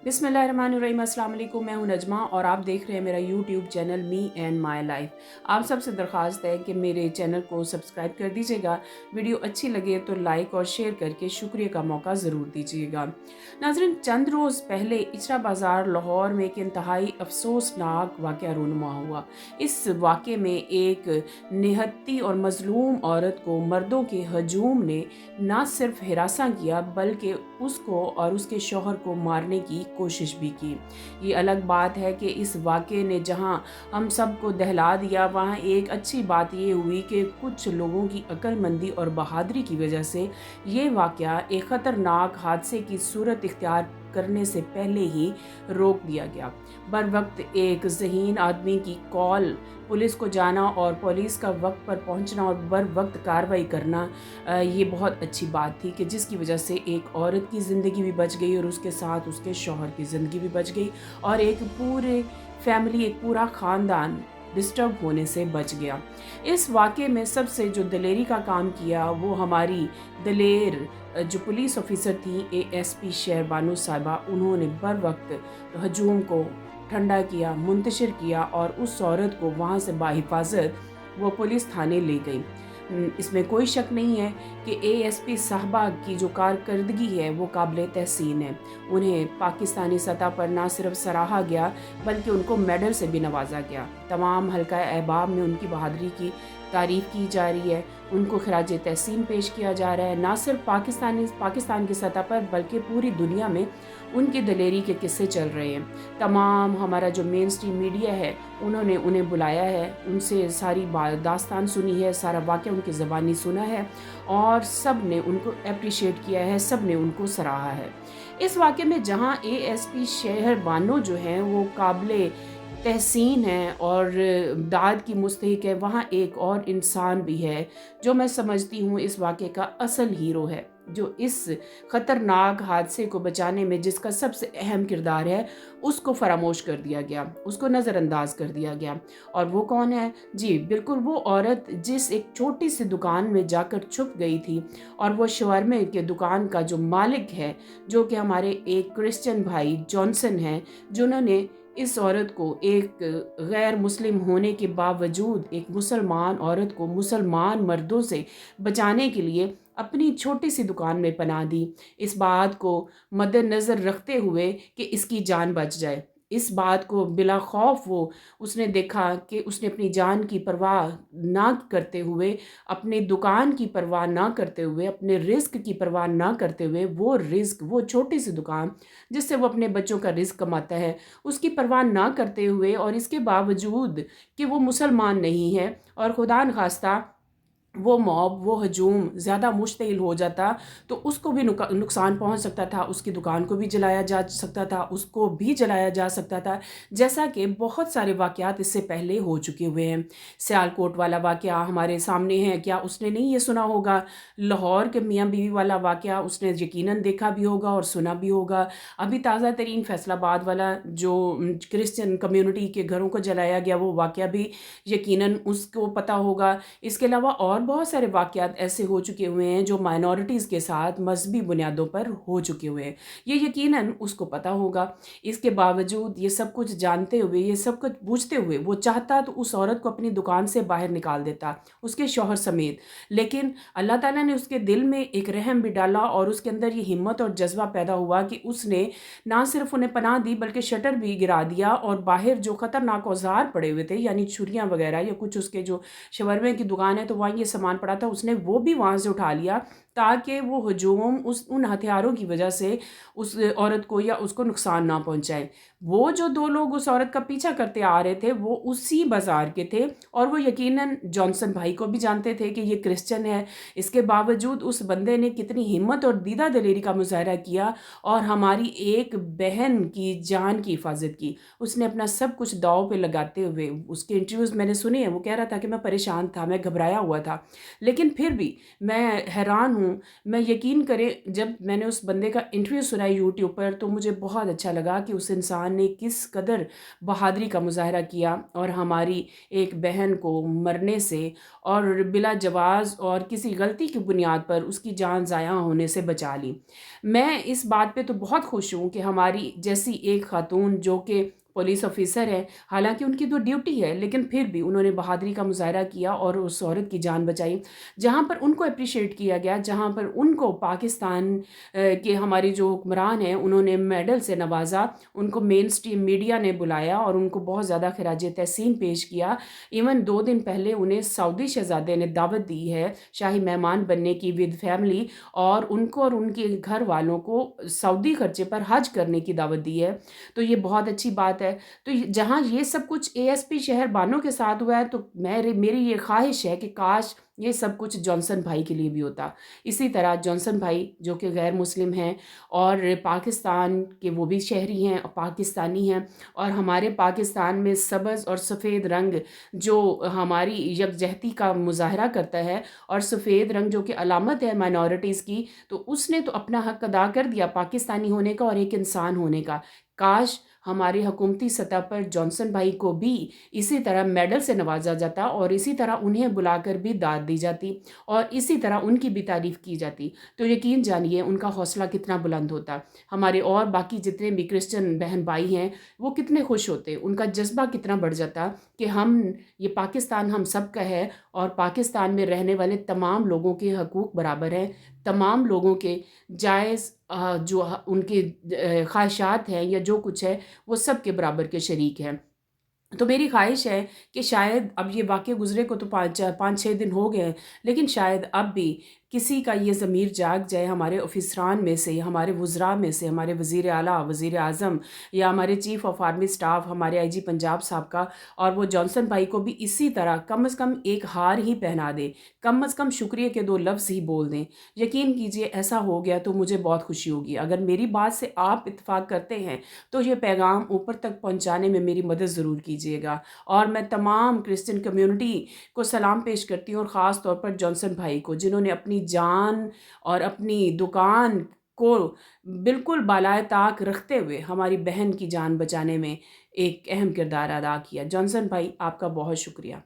बिस्मिल्लाहिर्रहमानिर्रहीम। अस्सलाम वालेकुम। मैं हूं नजमा और आप देख रहे हैं मेरा YouTube channel me and my life. आप सबसे दरख्वास्त है कि मेरे चैनल को सब्सक्राइब कर दीजिएगा। वीडियो अच्छी लगे तो लाइक और शेयर करके शुक्रिया का मौका ज़रूर दीजिएगा। नाज़रीन, चंद रोज़ पहले इचरा बाज़ार लाहौर में एक इंतहाई अफसोसनाक वाक़या रूनुमा हुआ। इस वाक़े में एक निहत्ती और मज़लूम औरत को मर्दों के हजूम ने न सिर्फ हिरासा किया बल्कि उसको और उसके शौहर को मारने की कोशिश भी की। ये अलग बात है कि इस वाक़े ने जहाँ हम सबको दहला दिया, वहाँ एक अच्छी बात ये हुई कि कुछ लोगों की अक्लमंदी और बहादुरी की वजह से ये वाक़या एक ख़तरनाक हादसे की सूरत इख्तियार करने से पहले ही रोक दिया गया। बर वक्त एक ज़हीन आदमी की कॉल, पुलिस को जाना और पुलिस का वक्त पर पहुंचना और बर वक्त कार्रवाई करना, ये बहुत अच्छी बात थी कि जिसकी वजह से एक औरत की ज़िंदगी भी बच गई और उसके साथ उसके शौहर की ज़िंदगी भी बच गई और एक पूरे फैमिली, एक पूरा ख़ानदान डिस्टर्ब होने से बच गया। इस वाक़े में सबसे जो दिलेरी का काम किया वो हमारी दिलेर जो पुलिस ऑफिसर थी एएसपी शहरबानो साहिबा, उन्होंने बर वक्त हजूम को ठंडा किया, मुंतशिर किया और उस औरत को वहाँ से बाहिफाजत वो पुलिस थाने ले गई। इसमें कोई शक नहीं है कि एएसपी साहबा की जो कारकर्दगी है वो काबिल तहसीन है। उन्हें पाकिस्तानी सतह पर ना सिर्फ सराहा गया बल्कि उनको मेडल से भी नवाजा गया। तमाम हल्का अहबाब में उनकी बहादुरी की तारीफ़ की जा रही है, उनको खराज तहसीन पेश किया जा रहा है। ना सिर्फ पाकिस्तान की सतह पर बल्कि पूरी दुनिया में उनकी दलेरी के किस्से चल रहे हैं। तमाम हमारा जो मेन स्ट्रीम मीडिया है उन्होंने उन्हें बुलाया है, उनसे सारी दास्तान सुनी है, सारा वाक़या उनकी ज़बानी सुना है और सब ने उनको अप्रिशिएट किया है, सब ने उनको सराहा है। इस वाक़े में जहाँ एएसपी शहरबानो जो हैं वो काबिल तहसीन है और दाद की मुस्तहिक है, वहाँ एक और इंसान भी है जो मैं समझती हूँ इस वाक़े का असल हीरो है, जो इस ख़तरनाक हादसे को बचाने में जिसका सबसे अहम किरदार है उसको फरामोश कर दिया गया, उसको नज़रअंदाज कर दिया गया। और वो कौन है? जी बिल्कुल, वो औरत जिस एक छोटी सी दुकान में जाकर छुप गई थी और वो शवरमे के दुकान का जो मालिक है, जो कि हमारे एक क्रिश्चियन भाई जॉनसन हैं, जिन्होंने इस औरत को एक गैर मुस्लिम होने के बावजूद एक मुसलमान औरत को मुसलमान मर्दों से बचाने के लिए अपनी छोटी सी दुकान में पनाह दी, इस बात को मद्देनज़र रखते हुए कि इसकी जान बच जाए। इस बात को बिला खौफ उसने देखा कि उसने अपनी जान की परवाह ना करते हुए, अपनी दुकान की परवाह ना करते हुए, अपने रिस्क की परवाह ना करते हुए, वो छोटी सी दुकान जिससे वो अपने बच्चों का रिस्क कमाता है, उसकी परवाह ना करते हुए और इसके बावजूद कि वो मुसलमान नहीं है और खुदा न खास्ता वो मॉब, वो हजूम ज़्यादा मुश्तइल हो जाता तो उसको भी नुकसान पहुंच सकता था, उसकी दुकान को भी जलाया जा सकता था, उसको भी जलाया जा सकता था, जैसा कि बहुत सारे वाक़यात इससे पहले हो चुके हुए हैं। सियालकोट वाला वाक़या हमारे सामने है, क्या उसने नहीं ये सुना होगा? लाहौर के मियाँ बीवी वाला वाक़या उसने यकीनन देखा भी होगा और सुना भी होगा। अभी ताज़ा तरीन फैसलाबाद वाला जो क्रिश्चियन कम्युनिटी के घरों को जलाया गया, वो वाक़या भी यकीनन उसको पता होगा। इसके अलावा और बहुत सारे वाक़यात ऐसे हो चुके हुए हैं जो माइनॉरिटीज़ के साथ मजहबी बुनियादों पर हो चुके हुए हैं, ये यकीनन उसको पता होगा। इसके बावजूद ये सब कुछ जानते हुए, ये सब कुछ बूझते हुए वो चाहता तो उस औरत को अपनी दुकान से बाहर निकाल देता, उसके शौहर समेत। लेकिन अल्लाह ताला ने उसके दिल में एक रहम भी डाला और उसके अंदर ये हिम्मत और जज्बा पैदा हुआ कि उसने ना सिर्फ उन्हें पनाह दी बल्कि शटर भी गिरा दिया और बाहर जो ख़तरनाक औजार पड़े हुए थे, यानी छुरियाँ वगैरह या कुछ, उसके जो शवरमे की दुकान है तो वहाँ ये सामान पड़ा था, उसने वो भी वहाँ से उठा लिया ताकि वो हजूम उन हथियारों की वजह से उस औरत को या उसको नुकसान ना पहुंचाए। वो जो दो लोग उस औरत का पीछा करते आ रहे थे वो उसी बाज़ार के थे और वो यकीनन जॉनसन भाई को भी जानते थे कि ये क्रिश्चियन है। इसके बावजूद उस बंदे ने कितनी हिम्मत और दीदा दिलेरी का मुजाहरा किया और हमारी एक बहन की जान की हिफाजत की। उसने अपना सब कुछ दाव पे लगाते हुए, उसके इंटरव्यूज़ मैंने सुने हैं, वो कह रहा था कि मैं परेशान था, मैं घबराया हुआ था, लेकिन फिर भी मैं हैरान ہوں، میں یقین کریں جب میں نے اس بندے کا انٹرویو سنا یوٹیوب پر تو مجھے بہت اچھا لگا کہ اس انسان نے کس قدر بہادری کا مظاہرہ کیا اور ہماری ایک بہن کو مرنے سے اور بلا جواز اور کسی غلطی کی بنیاد پر اس کی جان ضائع ہونے سے بچا لی۔ میں اس بات پہ تو بہت خوش ہوں کہ ہماری جیسی ایک خاتون جو کہ پولیس آفیسر ہے، حالانکہ ان کی تو ڈیوٹی ہے لیکن پھر بھی انہوں نے بہادری کا مظاہرہ کیا اور اس عورت کی جان بچائی۔ جہاں پر ان کو اپریشیٹ کیا گیا، جہاں پر ان کو پاکستان کے ہمارے جو حکمران ہیں انہوں نے میڈل سے نوازا، ان کو مین سٹریم میڈیا نے بلایا اور ان کو بہت زیادہ خراج تحسین پیش کیا۔ ایون 2 دن پہلے انہیں سعودی شہزادے نے دعوت دی ہے شاہی مہمان بننے کی ود فیملی، اور ان کو اور ان کے گھر والوں کو سعودی خرچے پر حج کرنے کی دعوت دی ہے، تو یہ بہت اچھی بات ہے۔ تو جہاں یہ سب کچھ اے ایس پی شہر بانوں کے ساتھ ہوا ہے تو میری یہ خواہش ہے کہ کاش یہ سب کچھ جانسن بھائی کے لیے بھی ہوتا۔ اسی طرح جانسن بھائی جو کہ غیر مسلم ہیں اور پاکستان کے وہ بھی شہری ہیں اور پاکستانی ہیں، اور ہمارے پاکستان میں سبز اور سفید رنگ جو ہماری یکجہتی کا مظاہرہ کرتا ہے، اور سفید رنگ جو کہ علامت ہے مائنورٹیز کی، تو اس نے تو اپنا حق ادا کر دیا پاکستانی ہونے کا اور ایک انسان ہونے کا۔ کاش ہماری حکومتی سطح پر جانسن بھائی کو بھی اسی طرح میڈل سے نوازا جاتا اور اسی طرح انہیں بلا کر بھی داد دی جاتی اور اسی طرح ان کی بھی تعریف کی جاتی، تو یقین جانیے ان کا حوصلہ کتنا بلند ہوتا۔ ہمارے اور باقی جتنے بھی کرسچن بہن بھائی ہیں وہ کتنے خوش ہوتے، ان کا جذبہ کتنا بڑھ جاتا کہ یہ پاکستان ہم سب کا ہے اور پاکستان میں رہنے والے تمام لوگوں کے حقوق برابر ہیں، تمام لوگوں کے جائز جو ان کے خواہشات ہیں یا جو کچھ ہے وہ سب کے برابر کے شریک ہیں۔ تو میری خواہش ہے کہ شاید اب یہ واقعہ گزرے کو تو 5-6 دن ہو گئے ہیں، لیکن شاید اب بھی کسی کا یہ ضمیر جاگ جائے ہمارے آفیسران میں سے، ہمارے وزراء میں سے، ہمارے وزیر اعلیٰ، وزیر اعظم یا ہمارے چیف آف آرمی سٹاف، ہمارے آئی جی پنجاب صاحب کا، اور وہ جانسن بھائی کو بھی اسی طرح کم از کم ایک ہار ہی پہنا دے، کم از کم شکریہ کے 2 لفظ ہی بول دیں۔ یقین کیجئے ایسا ہو گیا تو مجھے بہت خوشی ہوگی۔ اگر میری بات سے آپ اتفاق کرتے ہیں تو یہ پیغام اوپر تک پہنچانے میں میری مدد ضرور کیجیے گا، اور میں تمام کرسچن کمیونٹی کو سلام پیش کرتی ہوں، اور خاص طور پر جانسن بھائی کو جنہوں نے اپنی جان اور اپنی دکان کو بالکل بالائے طاق رکھتے ہوئے ہماری بہن کی جان بچانے میں ایک اہم کردار ادا کیا۔ جانسن بھائی آپ کا بہت شکریہ۔